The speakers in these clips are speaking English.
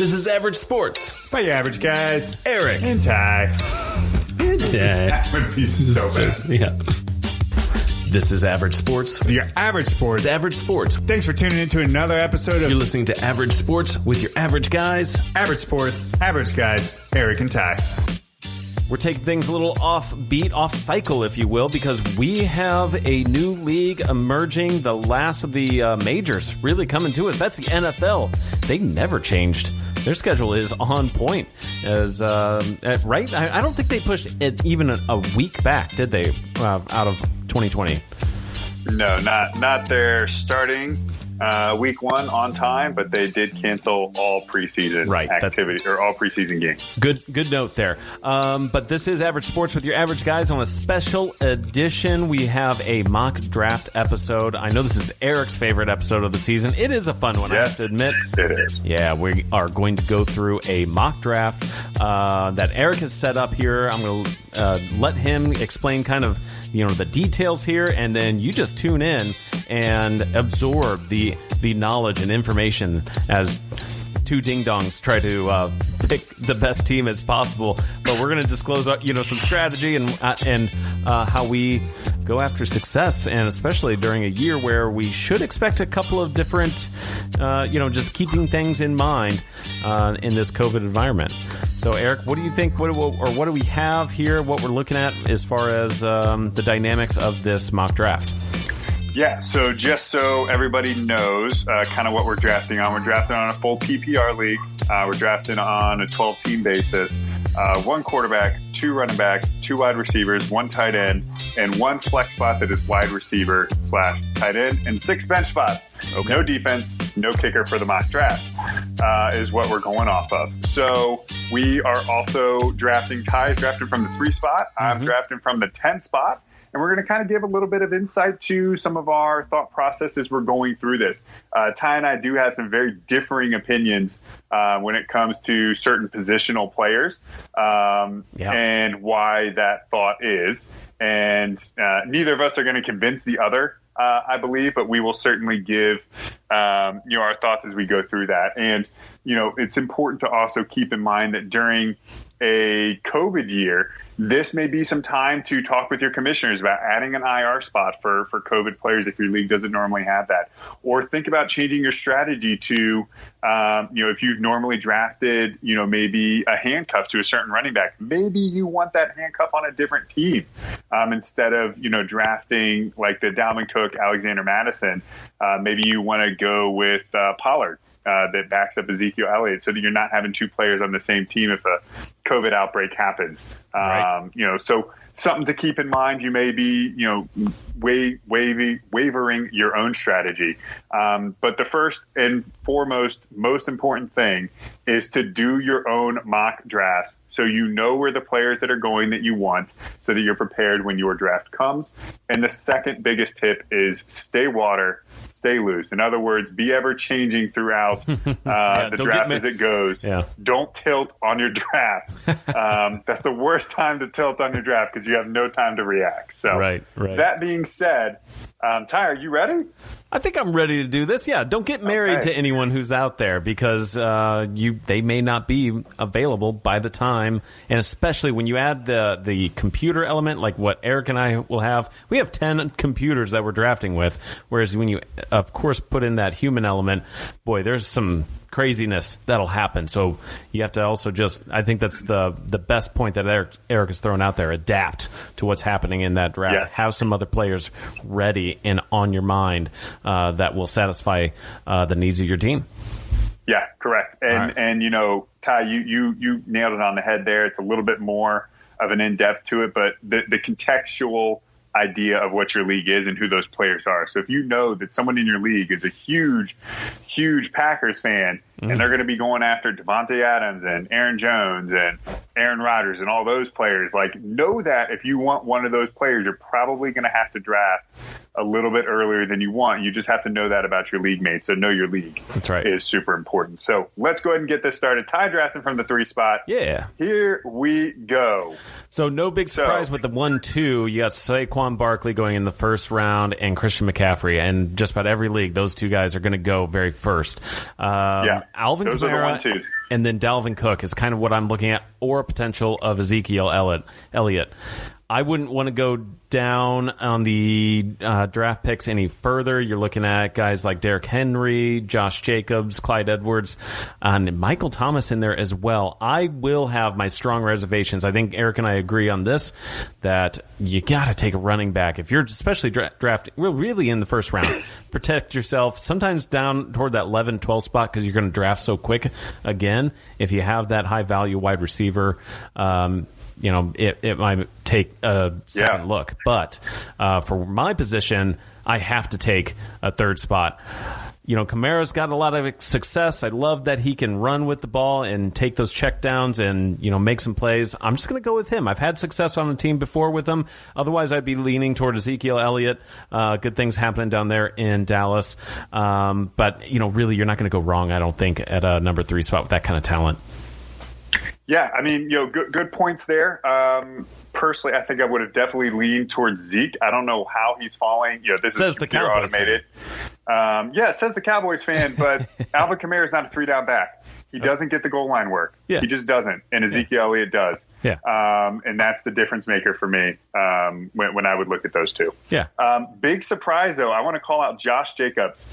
This is Average Sports. By your average guys. Eric. And Ty. That would be so bad. Yeah. This is Average Sports. Your average sports. Average Sports. Thanks for tuning in to another episode of You're listening to Average Sports with your average guys. Average Sports, average guys, Eric and Ty. We're taking things a little off beat, off cycle, if you will, because we have a new league emerging. The last of the majors really coming to us. That's the NFL. They never changed. Their schedule is on point. As right, I don't think they pushed it even a week back, did they? Out of 2020. No, not their starting week one on time, but they did cancel all preseason activity or all preseason games. Good note there. But this is Average Sports with your average guys on a special edition. We have a mock draft episode. I know this is Eric's favorite episode of the season. It is a fun one, I have to admit. It is. Yeah, we are going to go through a mock draft that Eric has set up here. I'm going to let him explain kind of the details here, and then you just tune in and absorb the knowledge and information as two ding-dongs try to pick the best team as possible. But we're going to disclose some strategy and how we go after success, and especially during a year where we should expect a couple of different just keeping things in mind in this COVID environment. So, Eric, what do you think? What do we have here? What we're looking at as far as the dynamics of this mock draft? Yeah, so just so everybody knows kind of what we're drafting on. We're drafting on a full PPR league. We're drafting on a 12-team basis. One quarterback, two running backs, two wide receivers, one tight end, and one flex spot that is wide receiver / tight end, and 6 bench spots. Okay. No defense, no kicker for the mock draft is what we're going off of. So we are also drafting. Ty is drafting from the 3 spot. I'm drafting from the 10 spot. And we're going to kind of give a little bit of insight to some of our thought processes we're going through this. Ty and I do have some very differing opinions when it comes to certain positional players and why that thought is. And neither of us are going to convince the other, I believe, but we will certainly give our thoughts as we go through that. And, it's important to also keep in mind that during a COVID year, this may be some time to talk with your commissioners about adding an IR spot for COVID players if your league doesn't normally have that. Or think about changing your strategy to, if you've normally drafted, maybe a handcuff to a certain running back, maybe you want that handcuff on a different team instead of, drafting like the Dalvin Cook, Alexander Madison. Maybe you want to go with Pollard. That backs up Ezekiel Elliott so that you're not having 2 players on the same team if a COVID outbreak happens. So something to keep in mind. You may be, wavering your own strategy. But the first and foremost, most important thing is to do your own mock draft so you know where the players that are going that you want so that you're prepared when your draft comes. And the second biggest tip is stay loose. In other words, be ever changing throughout the draft as it goes. Yeah. Don't tilt on your draft. That's the worst time to tilt on your draft because you have no time to react. So right. That being said, Ty, are you ready? I think I'm ready to do this. Yeah, don't get married to anyone who's out there because they may not be available by the time, and especially when you add the computer element, like what Eric and I will have. We have 10 computers that we're drafting with, whereas when you, of course, put in that human element, boy, there's some craziness that'll happen. So you have to also I think that's the best point that Eric has thrown out there. Adapt to what's happening in that draft. Yes. Have some other players ready and on your mind that will satisfy the needs of your team. Yeah, correct. And Ty, you nailed it on the head there. It's a little bit more of an in-depth to it, but the contextual idea of what your league is and who those players are. So if you know that someone in your league is a huge Packers fan, and they're going to be going after Devontae Adams and Aaron Jones and Aaron Rodgers and all those players, know that if you want one of those players, you're probably going to have to draft a little bit earlier than you want. You just have to know that about your league mates. So know your league. That's right. Is super important. So let's go ahead and get this started. Ty drafting from the 3 spot. Yeah. Here we go. So no big surprise with the 1-2. You got Saquon Barkley going in the first round and Christian McCaffrey. And just about every league, those two guys are going to go very first. those Alvin are the Kamara 1-2s. and then Dalvin Cook is kind of what I'm looking at, or a potential of Ezekiel Elliott. I wouldn't want to go down on the draft picks any further. You're looking at guys like Derrick Henry, Josh Jacobs, Clyde Edwards, and Michael Thomas in there as well. I will have my strong reservations. I think Eric and I agree on this, that you got to take a running back. If you're especially drafting really in the first round, protect yourself, sometimes down toward that 11, 12 spot, because you're going to draft so quick again. If you have that high-value wide receiver, it might take a second look. But for my position, I have to take a third spot. Kamara's got a lot of success. I love that he can run with the ball and take those checkdowns and, make some plays. I'm just going to go with him. I've had success on a team before with him. Otherwise, I'd be leaning toward Ezekiel Elliott. Good things happening down there in Dallas. But, really, you're not going to go wrong, I don't think, at a number 3 spot with that kind of talent. Yeah, I mean, good points there. Personally, I think I would have definitely leaned towards Zeke. I don't know how he's falling. This says is the computer Cowboys automated. It says the Cowboys fan, but Alvin Kamara is not a 3-down back. He doesn't get the goal line work. Yeah. He just doesn't, and Ezekiel Elliott does. Yeah. And that's the difference maker for me when I would look at those two. Yeah. Big surprise, though. I want to call out Josh Jacobs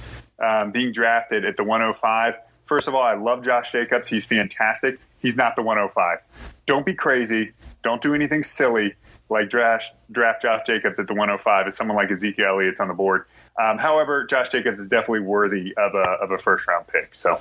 being drafted at the 105. First of all, I love Josh Jacobs. He's fantastic. He's not the 105. Don't be crazy. Don't do anything silly like draft Josh Jacobs at the 105 as someone like Ezekiel Elliott's on the board. However, Josh Jacobs is definitely worthy of a first-round pick. So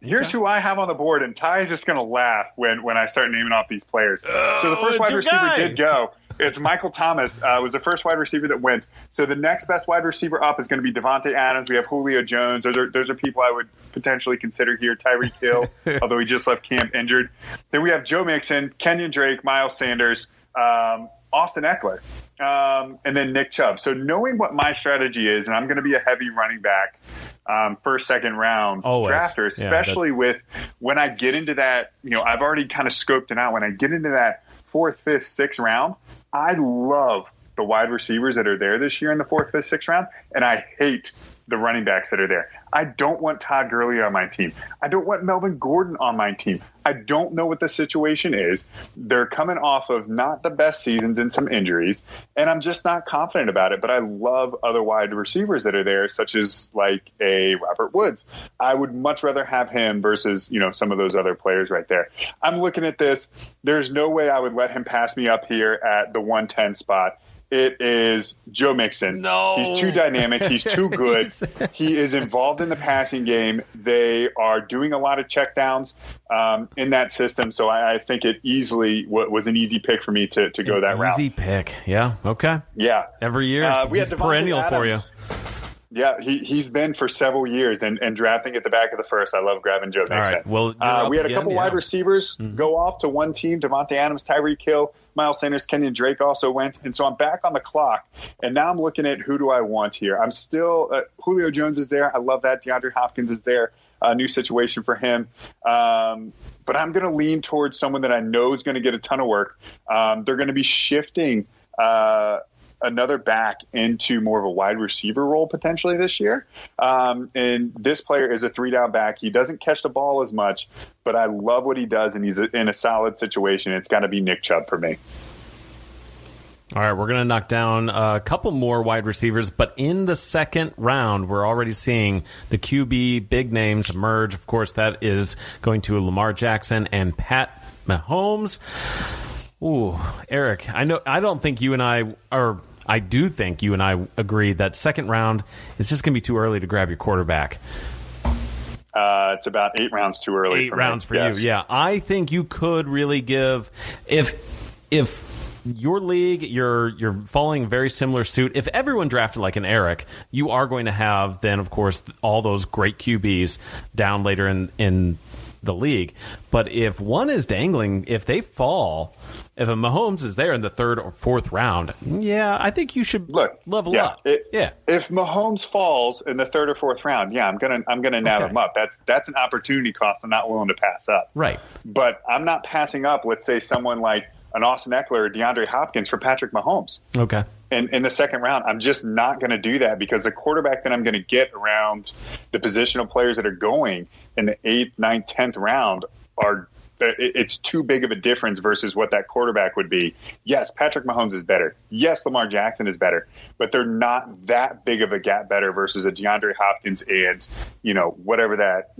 here's who I have on the board, and Ty is just going to laugh when I start naming off these players. So the first wide receiver did go. It's Michael Thomas was the first wide receiver that went. So the next best wide receiver up is going to be Devontae Adams. We have Julio Jones. Those are people I would potentially consider here. Tyreek Hill, although he just left camp injured. Then we have Joe Mixon, Kenyon Drake, Miles Sanders, Austin Eckler, and then Nick Chubb. So knowing what my strategy is, and I'm going to be a heavy running back first, second round drafter, especially with when I get into that, I've already kind of scoped it out. When I get into that 4th, 5th, 6th round, I love the wide receivers that are there this year in the 4th, 5th, 6th round, and I hate the running backs that are there. I don't want Todd Gurley on my team. I don't want Melvin Gordon on my team. I don't know what the situation is. They're coming off of not the best seasons and some injuries, and I'm just not confident about it. But I love other wide receivers that are there, such as like a Robert Woods. I would much rather have him versus, some of those other players right there. I'm looking at this. There's no way I would let him pass me up here at the 110 spot. It is Joe Mixon. No. He's too dynamic. He's too good. He is involved in the passing game. They are doing a lot of checkdowns in that system. So I think it easily was an easy pick for me to go that route. Easy pick. Yeah. Okay. Yeah. Every year. He's perennial for you. Yeah, he's been for several years, and drafting at the back of the first. I love grabbing Joe Mixon. All right. Well, we had a couple wide receivers go off to one team. Devontae Adams, Tyreek Hill, Miles Sanders, Kenyon Drake also went. And so I'm back on the clock, and now I'm looking at who do I want here. I'm still Julio Jones is there. I love that. DeAndre Hopkins is there. A new situation for him. But I'm going to lean towards someone that I know is going to get a ton of work. They're going to be shifting another back into more of a wide receiver role potentially this year. And this player is a 3-down back. He doesn't catch the ball as much, but I love what he does, and he's in a solid situation. It's got to be Nick Chubb for me. All right, we're going to knock down a couple more wide receivers, but in the second round, we're already seeing the QB big names emerge. Of course, that is going to Lamar Jackson and Pat Mahomes. Ooh, Eric, I do think you and I agree that second round is just going to be too early to grab your quarterback. It's about 8 rounds too early. 8 rounds for you. Yeah, I think you could really give if your league, you're following a very similar suit. If everyone drafted like an Eric, you are going to have then, of course, all those great QBs down later in the league. But if one is dangling, if they fall, if a Mahomes is there in the 3rd or 4th round, I think you should level up. If Mahomes falls in the 3rd or 4th round, I'm gonna nab him up. That's an opportunity cost I'm not willing to pass up. Right. But I'm not passing up, let's say, someone like an Austin Eckler or DeAndre Hopkins for Patrick Mahomes. Okay. And in the second round, I'm just not going to do that because the quarterback that I'm going to get around the positional players that are going in the 8th, 9th, 10th round it's too big of a difference versus what that quarterback would be. Yes, Patrick Mahomes is better. Yes, Lamar Jackson is better, but they're not that big of a gap better versus a DeAndre Hopkins and, whatever that,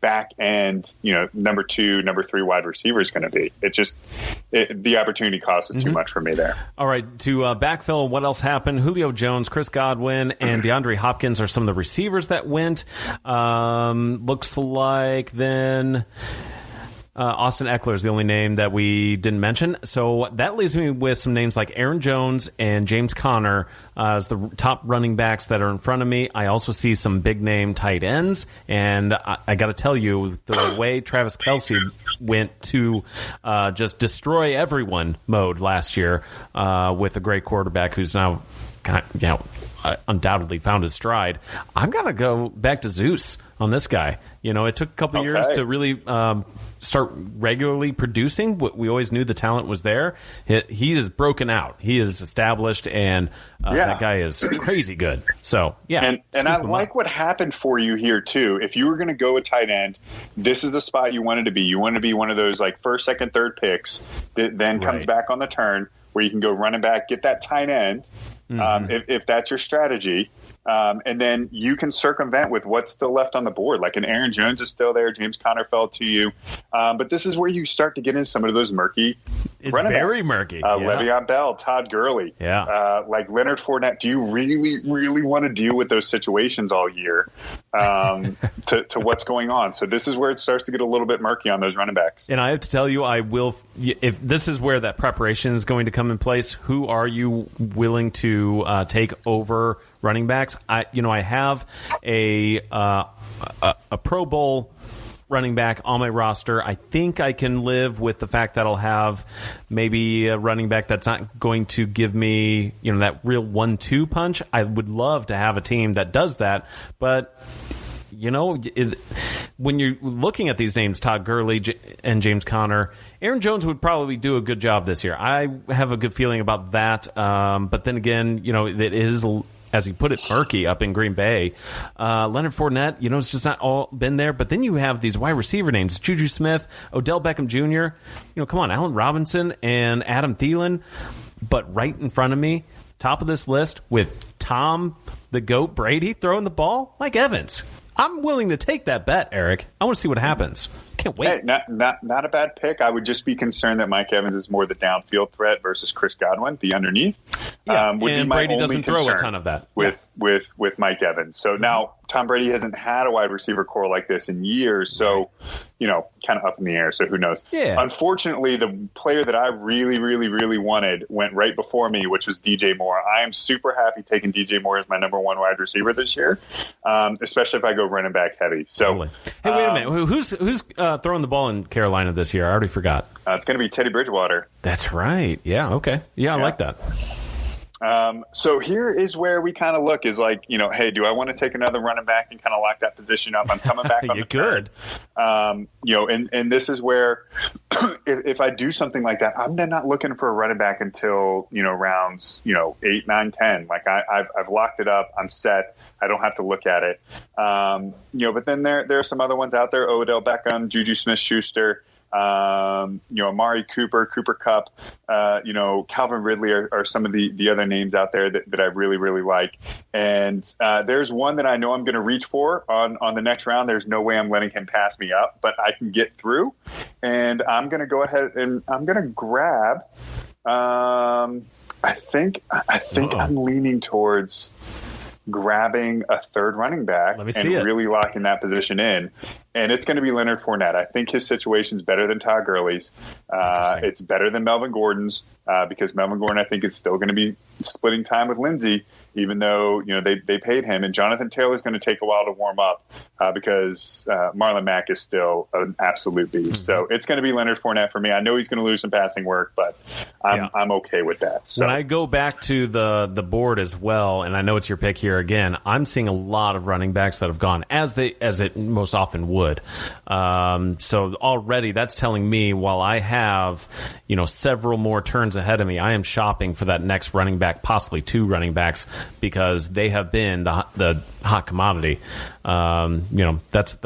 back end, number 2, number 3 wide receiver is going to be. The opportunity cost is too much for me there. All right. To backfill, what else happened? Julio Jones, Chris Godwin, and DeAndre Hopkins are some of the receivers that went. Looks like then Austin Eckler is the only name that we didn't mention. So that leaves me with some names like Aaron Jones and James Conner as the top running backs that are in front of me. I also see some big name tight ends. And I got to tell you, the way Travis Kelce went to just destroy everyone mode last year with a great quarterback who's now undoubtedly found his stride. I'm going to go back to Zeus on this guy. It took a couple years to really start regularly producing. We always knew the talent was there. He is broken out. He is established, and that guy is crazy good. So, yeah. And I like what happened for you here, too. If you were going to go a tight end, this is the spot you wanted to be. You wanted to be one of those like first, second, third picks that then comes back on the turn where you can go running back, get that tight end. If that's your strategy. And then you can circumvent with what's still left on the board. Like an Aaron Jones is still there. James Conner fell to you. But this is where you start to get into some of those murky. It's very murky. Le'Veon Bell, Todd Gurley. Yeah. Like Leonard Fournette. Do you really, really want to deal with those situations all year to what's going on? So this is where it starts to get a little bit murky on those running backs. And I have to tell you, if this is where that preparation is going to come in place, who are you willing to take over running backs? I have a Pro Bowl running back on my roster. I think I can live with the fact that I'll have maybe a running back that's not going to give me, that real 1-2 punch. I would love to have a team that does that, but when you're looking at these names, Todd Gurley and James Conner, Aaron Jones would probably do a good job this year. I have a good feeling about that. But then again, it is, as you put it, murky up in Green Bay. Leonard Fournette, it's just not all been there. But then you have these wide receiver names, Juju Smith, Odell Beckham Jr., come on, Allen Robinson and Adam Thielen. But right in front of me, top of this list with Tom the GOAT Brady throwing the ball, Mike Evans. I'm willing to take that bet, Eric. I want to see what happens. Can't wait. Hey, not a bad pick. I would just be concerned that Mike Evans is more the downfield threat versus Chris Godwin, the underneath. Yeah, and Brady doesn't throw a ton of that with Mike Evans. So now Tom Brady hasn't had a wide receiver core like this in years. So, kind of up in the air. So who knows? Yeah. Unfortunately, the player that I really, really, really wanted went right before me, which was DJ Moore. I am super happy taking DJ Moore as my number 1 wide receiver this year, especially if I go running back heavy. So, totally. Hey, wait a minute. Who's throwing the ball in Carolina this year? I already forgot. It's going to be Teddy Bridgewater. That's right. Yeah. Okay. Yeah, I like that. So here is where we kind of look is like, hey, do I want to take another running back and kind of lock that position up? I'm coming back on you the turn. And this is where if I do something like that, I'm then not looking for a running back until, rounds, 8, 9, 10. Like I've locked it up. I'm set. I don't have to look at it. But then there are some other ones out there. Odell Beckham, Juju Smith-Schuster, Amari Cooper Kupp, Calvin Ridley are some of the other names out there that I really, really like. And there's one that I know I'm going to reach for on the next round. There's no way I'm letting him pass me up, but I can get through. And I'm going to go ahead and I'm going to grab. I think I'm leaning towards grabbing a third running back and really locking that position in. And it's going to be Leonard Fournette. I think his situation's better than Todd Gurley's. It's better than Melvin Gordon's because Melvin Gordon, I think, is still going to be splitting time with Lindsey. even though they paid him. And Jonathan Taylor's going to take a while to warm up because Marlon Mack is still an absolute beast. So it's going to be Leonard Fournette for me. I know he's going to lose some passing work, but I'm okay with that. So when I go back to the board as well, and I know it's your pick here again, I'm seeing a lot of running backs that have gone as it most often would. So already that's telling me while I have several more turns ahead of me, I am shopping for that next running back, possibly two running backs, because they have been the hot commodity. That's